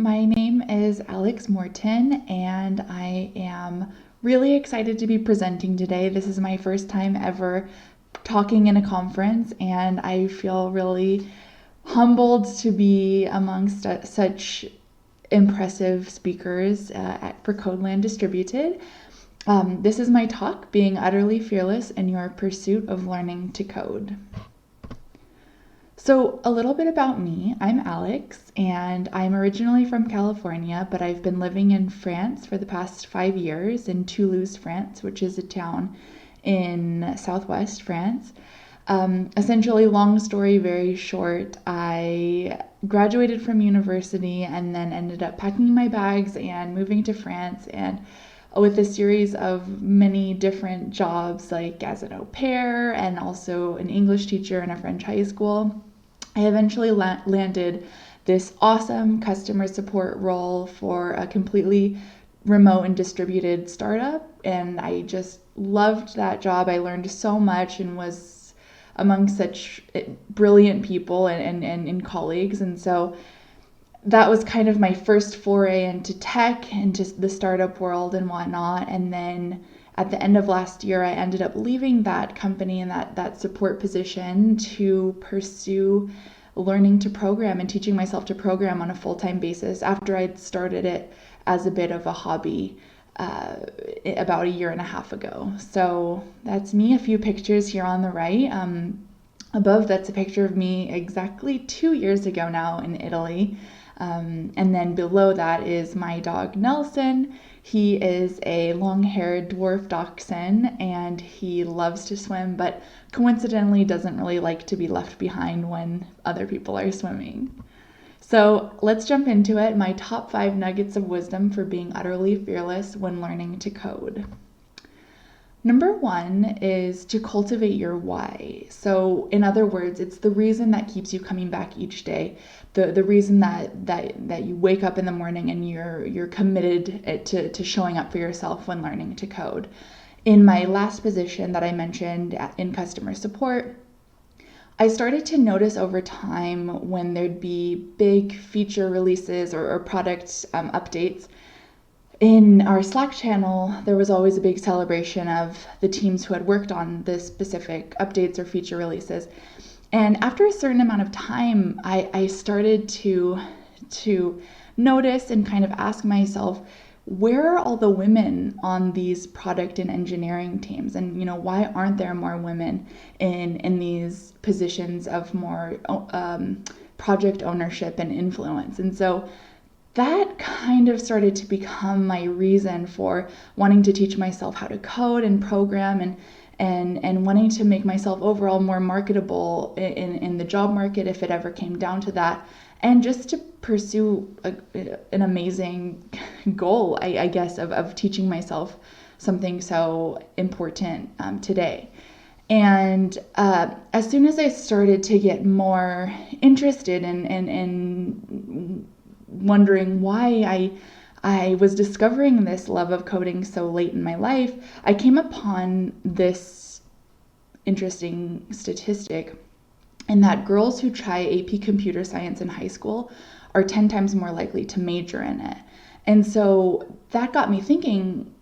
my name is Alex Morton, and I am really excited to be presenting today. This is my first time ever talking in a conference, and I feel really humbled to be amongst such impressive speakers for Codeland Distributed. This is my talk, Being Utterly Fearless in Your Pursuit of Learning to Code. So, a little bit about me. I'm Alex, and I'm originally from California, but I've been living in France for the past 5 years in Toulouse, France, which is a town in southwest France. Essentially, long story, very short, I graduated from university and then ended up packing my bags and moving to France, and with a series of many different jobs, like as an au pair and also an English teacher in a French high school. I eventually landed this awesome customer support role for a completely remote and distributed startup, and I just loved that job. I learned so much and was among such brilliant people and colleagues, and so that was kind of my first foray into tech, into the startup world and whatnot. And then at the end of last year, I ended up leaving that company and that support position to pursue learning to program and teaching myself to program on a full-time basis after I'd started it as a bit of a hobby about a year and a half ago. So that's me. A few pictures here on the right. Above, that's a picture of me exactly 2 years ago now in Italy. And then below that is my dog Nelson. He is a long-haired dwarf dachshund, and he loves to swim, but coincidentally doesn't really like to be left behind when other people are swimming. So let's jump into it. My top 5 nuggets of wisdom for being utterly fearless when learning to code. Number 1 is to cultivate your why. So in other words, it's the reason that keeps you coming back each day. The reason that you wake up in the morning and you're committed to showing up for yourself when learning to code. In my last position that I mentioned in customer support, I started to notice over time when there'd be big feature releases or product updates. In our Slack channel, there was always a big celebration of the teams who had worked on the specific updates or feature releases. And after a certain amount of time, I started to notice and kind of ask myself, where are all the women on these product and engineering teams? And why aren't there more women in these positions of more project ownership and influence? And so that kind of started to become my reason for wanting to teach myself how to code and program and wanting to make myself overall more marketable in the job market if it ever came down to that, and just to pursue an amazing goal, I guess, of teaching myself something so important today. And as soon as I started to get more interested in wondering why I was discovering this love of coding so late in my life, I came upon this interesting statistic in that girls who try AP Computer Science in high school are 10 times more likely to major in it. And so that got me thinking,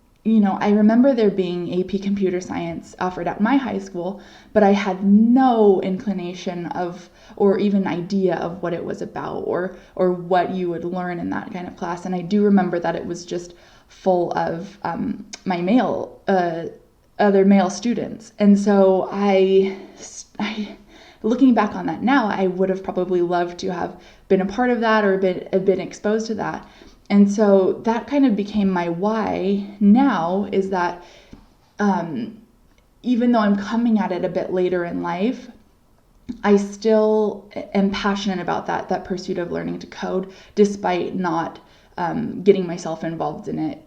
I remember there being AP Computer Science offered at my high school, but I had no inclination of or even idea of what it was about or what you would learn in that kind of class. And I do remember that it was just full of my other male students. And so I looking back on that now, I would have probably loved to have been a part of that or been exposed to that. And so that kind of became my why now, is that even though I'm coming at it a bit later in life, I still am passionate about that pursuit of learning to code, despite not getting myself involved in it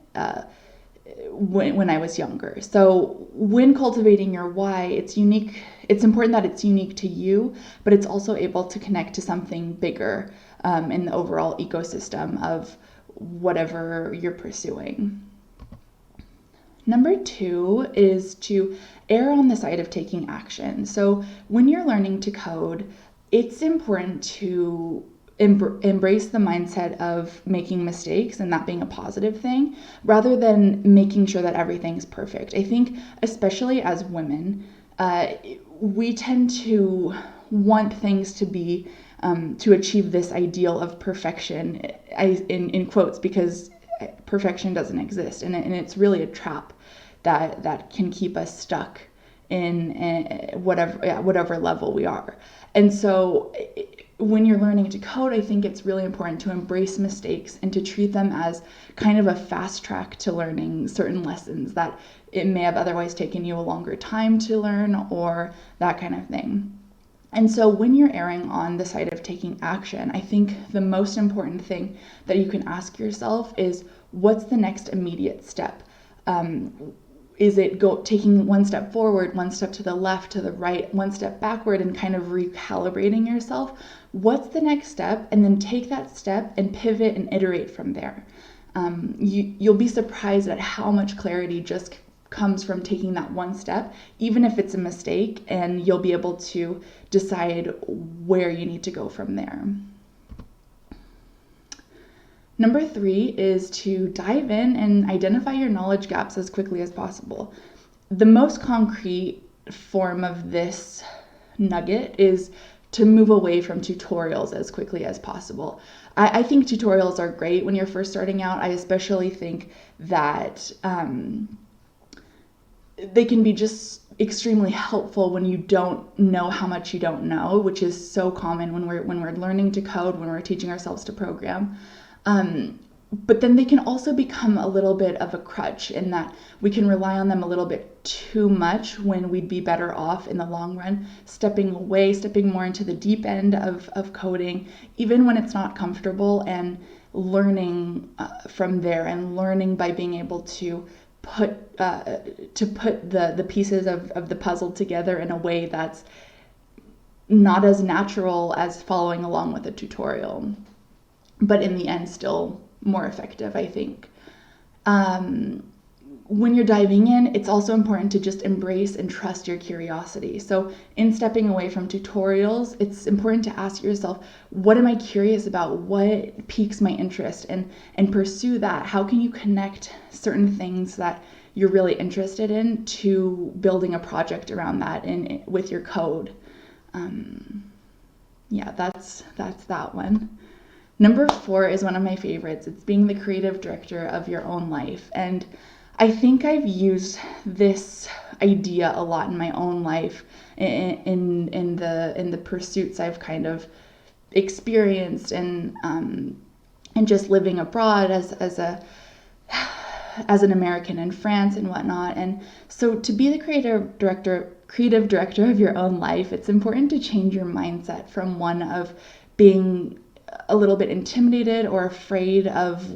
when I was younger. So when cultivating your why, it's unique. It's important that it's unique to you, but it's also able to connect to something bigger in the overall ecosystem of whatever you're pursuing. Number 2 is to err on the side of taking action. So when you're learning to code, it's important to embrace the mindset of making mistakes and that being a positive thing, rather than making sure that everything's perfect. I think, especially as women, we tend to want things to be to achieve this ideal of perfection, in quotes, because perfection doesn't exist, and it's really a trap that can keep us stuck in whatever level we are. And so when you're learning to code, I think it's really important to embrace mistakes and to treat them as kind of a fast track to learning certain lessons that it may have otherwise taken you a longer time to learn, or that kind of thing. And so when you're erring on the side of taking action, I think the most important thing that you can ask yourself is, what's the next immediate step? Is it taking one step forward, one step to the left, to the right, one step backward, and kind of recalibrating yourself? What's the next step? And then take that step and pivot and iterate from there. You'll be surprised at how much clarity just comes from taking that one step, even if it's a mistake, and you'll be able to decide where you need to go from there. Number 3 is to dive in and identify your knowledge gaps as quickly as possible. The most concrete form of this nugget is to move away from tutorials as quickly as possible. I think tutorials are great when you're first starting out. I especially think that they can be just extremely helpful when you don't know how much you don't know, which is so common when we're learning to code, when we're teaching ourselves to program. But then they can also become a little bit of a crutch, in that we can rely on them a little bit too much, when we'd be better off in the long run stepping more into the deep end of coding, even when it's not comfortable, and learning from there, and learning by being able to put the pieces of the puzzle together in a way that's not as natural as following along with a tutorial, but in the end still more effective, I think. When you're diving in, it's also important to just embrace and trust your curiosity. So in stepping away from tutorials, it's important to ask yourself, what am I curious about? What piques my interest? And pursue that. How can you connect certain things that you're really interested in to building a project around that with your code? That's that one. Number 4 is one of my favorites. It's being the creative director of your own life. And I think I've used this idea a lot in my own life, in the pursuits I've kind of experienced, and just living abroad as an American in France and whatnot. And so to be the creative director of your own life, it's important to change your mindset from one of being a little bit intimidated or afraid of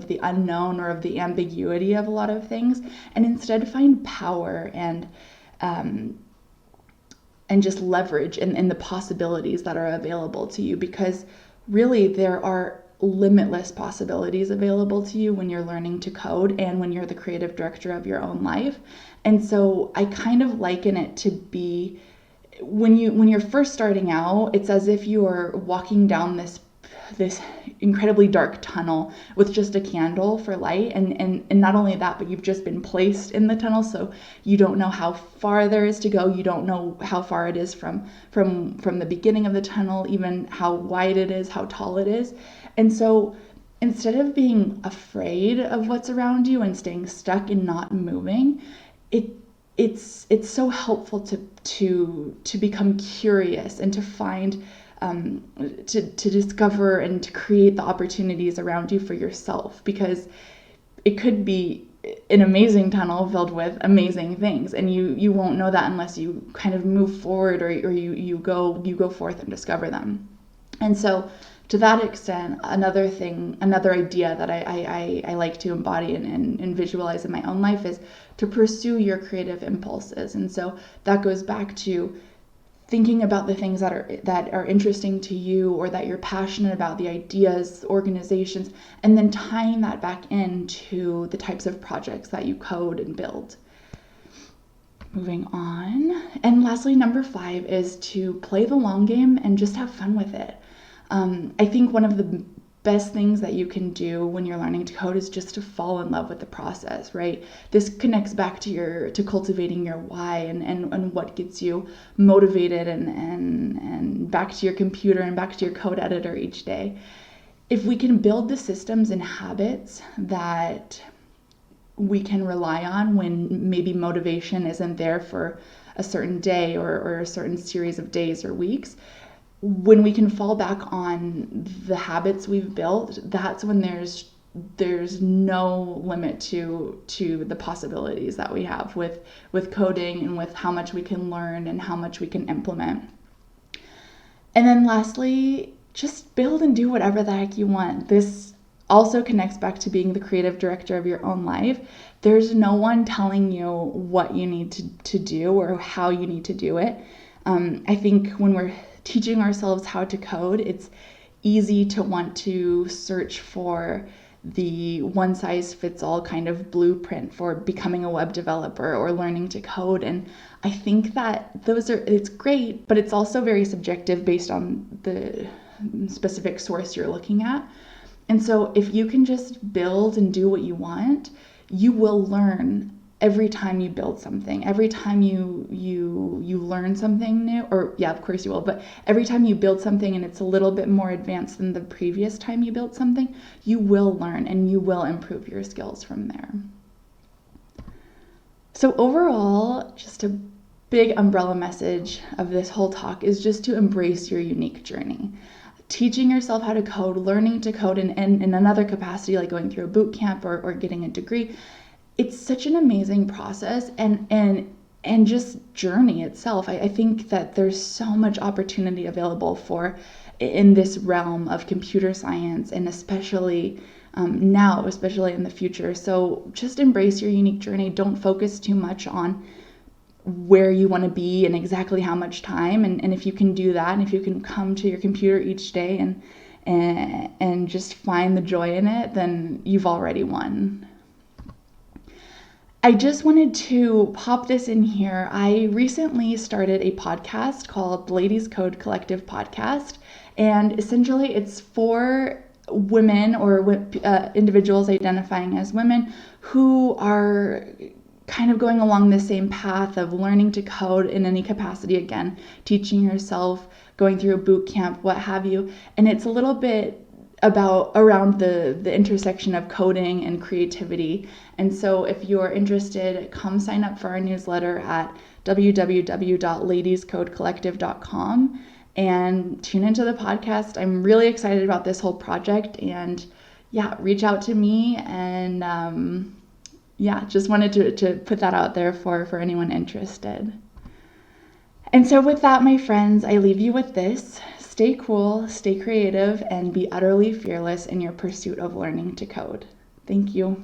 the unknown, or of the ambiguity of a lot of things, and instead find power and just leverage in the possibilities that are available to you, because really there are limitless possibilities available to you when you're learning to code and when you're the creative director of your own life. And so I kind of liken it to be, when you're first starting out, it's as if you are walking down this incredibly dark tunnel with just a candle for light, and not only that, but you've just been placed in the tunnel, so you don't know how far there is to go. You don't know how far it is from the beginning of the tunnel, even how wide it is, how tall it is. And so instead of being afraid of what's around you and staying stuck and not moving, it's so helpful to become curious and to find to discover and to create the opportunities around you for yourself, because it could be an amazing tunnel filled with amazing things, and you won't know that unless you kind of move forward, or you go forth and discover them. And so to that extent, another idea that I like to embody and visualize in my own life is to pursue your creative impulses. And so that goes back to thinking about the things that are interesting to you, or that you're passionate about, the ideas, organizations, and then tying that back into the types of projects that you code and build. Moving on. And lastly, number 5 is to play the long game and just have fun with it. I think one of the best things that you can do when you're learning to code is just to fall in love with the process, right? This connects back to cultivating your why and what gets you motivated and back to your computer and back to your code editor each day. If we can build the systems and habits that we can rely on when maybe motivation isn't there for a certain day or a certain series of days or weeks, when we can fall back on the habits we've built, that's when there's no limit to the possibilities that we have with coding and with how much we can learn and how much we can implement. And then lastly, just build and do whatever the heck you want. This also connects back to being the creative director of your own life. There's no one telling you what you need to do or how you need to do it. I think when we're teaching ourselves how to code, it's easy to want to search for the one size fits all kind of blueprint for becoming a web developer or learning to code. And I think that it's great, but it's also very subjective based on the specific source you're looking at. And so if you can just build and do what you want, you will learn every time you build something, every time you learn something new, or yeah, of course you will, but every time you build something and it's a little bit more advanced than the previous time you built something, you will learn and you will improve your skills from there. So overall, just a big umbrella message of this whole talk is just to embrace your unique journey. Teaching yourself how to code, learning to code in another capacity, like going through a boot camp or getting a degree, it's such an amazing process and just journey itself. I think that there's so much opportunity available in this realm of computer science, and especially now, especially in the future. So just embrace your unique journey. Don't focus too much on where you want to be and exactly how much time. And if you can do that, and if you can come to your computer each day and just find the joy in it, then you've already won. I just wanted to pop this in here. I recently started a podcast called Ladies Code Collective Podcast, and essentially it's for women or individuals identifying as women who are kind of going along the same path of learning to code in any capacity, again, teaching yourself, going through a boot camp, what have you. And it's a little bit around the intersection of coding and creativity. And so if you're interested, come sign up for our newsletter at www.ladiescodecollective.com and tune into the podcast. I'm really excited about this whole project, and yeah, reach out to me, and just wanted to put that out there for anyone interested. And so with that, my friends, I leave you with this. Stay cool, stay creative, and be utterly fearless in your pursuit of learning to code. Thank you.